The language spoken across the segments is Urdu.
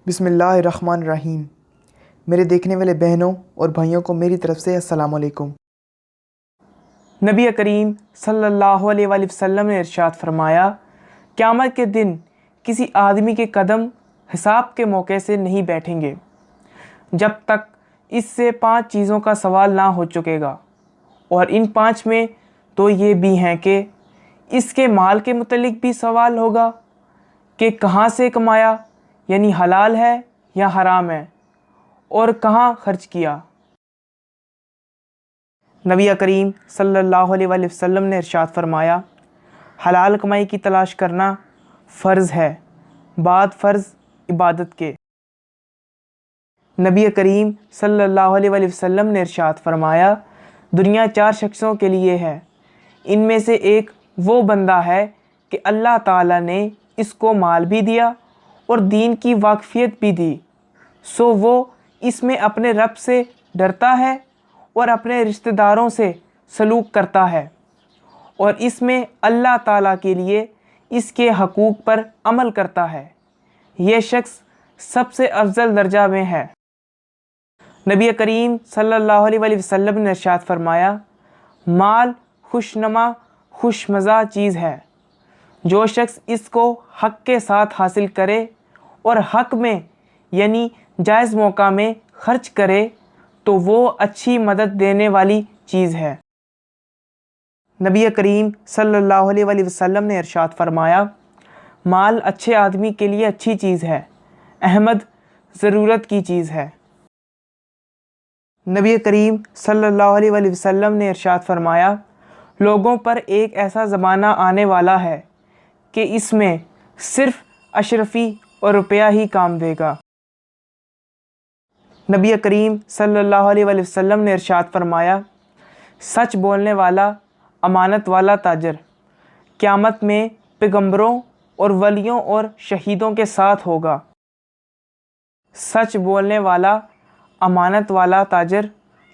بسم اللہ الرحمن الرحیم۔ میرے دیکھنے والے بہنوں اور بھائیوں کو میری طرف سے السلام علیکم۔ نبی کریم صلی اللہ علیہ وآلہ وسلم نے ارشاد فرمایا، قیامت کے دن کسی آدمی کے قدم حساب کے موقع سے نہیں بیٹھیں گے جب تک اس سے 5 چیزوں کا سوال نہ ہو چکے گا، اور ان 5 میں تو یہ بھی ہیں کہ اس کے مال کے متعلق بھی سوال ہوگا کہ کہاں سے کمایا، یعنی حلال ہے یا حرام ہے، اور کہاں خرچ کیا۔ نبی کریم صلی اللہ علیہ وآلہ وسلم نے ارشاد فرمایا، حلال کمائی کی تلاش کرنا فرض ہے بعد فرض عبادت کے۔ نبی کریم صلی اللہ علیہ وآلہ وسلم نے ارشاد فرمایا، دنیا 4 شخصوں کے لیے ہے، ان میں سے ایک وہ بندہ ہے کہ اللہ تعالیٰ نے اس کو مال بھی دیا اور دین کی واقفیت بھی دی، سو وہ اس میں اپنے رب سے ڈرتا ہے اور اپنے رشتہ داروں سے سلوک کرتا ہے، اور اس میں اللہ تعالیٰ کے لیے اس کے حقوق پر عمل کرتا ہے، یہ شخص سب سے افضل درجہ میں ہے۔ نبی کریم صلی اللہ علیہ وآلہ وسلم نے ارشاد فرمایا، مال خوشنما خوش مزہ چیز ہے، جو شخص اس کو حق کے ساتھ حاصل کرے اور حق میں یعنی جائز موقع میں خرچ کرے تو وہ اچھی مدد دینے والی چیز ہے۔ نبی کریم صلی اللہ علیہ وآلہ وسلم نے ارشاد فرمایا، مال اچھے آدمی کے لیے اچھی چیز ہے، احمد ضرورت کی چیز ہے۔ نبی کریم صلی اللہ علیہ وآلہ وسلم نے ارشاد فرمایا، لوگوں پر ایک ایسا زمانہ آنے والا ہے کہ اس میں صرف اشرفی اور روپیہ ہی کام دے گا۔ نبی کریم صلی اللہ علیہ وآلہ وسلم نے ارشاد فرمایا، سچ بولنے والا امانت والا تاجر قیامت میں پیغمبروں اور ولیوں اور شہیدوں کے ساتھ ہوگا۔ سچ بولنے والا امانت والا تاجر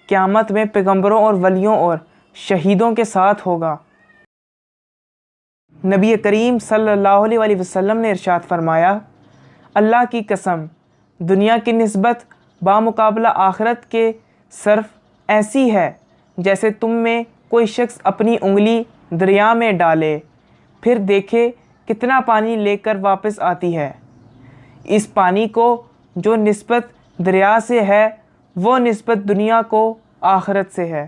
قیامت میں پیغمبروں اور ولیوں اور شہیدوں کے ساتھ ہوگا۔ نبی کریم صلی اللہ علیہ وآلہ وسلم نے ارشاد فرمایا، اللہ کی قسم، دنیا کی نسبت بامقابلہ آخرت کے صرف ایسی ہے جیسے تم میں کوئی شخص اپنی انگلی دریا میں ڈالے پھر دیکھے کتنا پانی لے کر واپس آتی ہے۔ اس پانی کو جو نسبت دریا سے ہے وہ نسبت دنیا کو آخرت سے ہے۔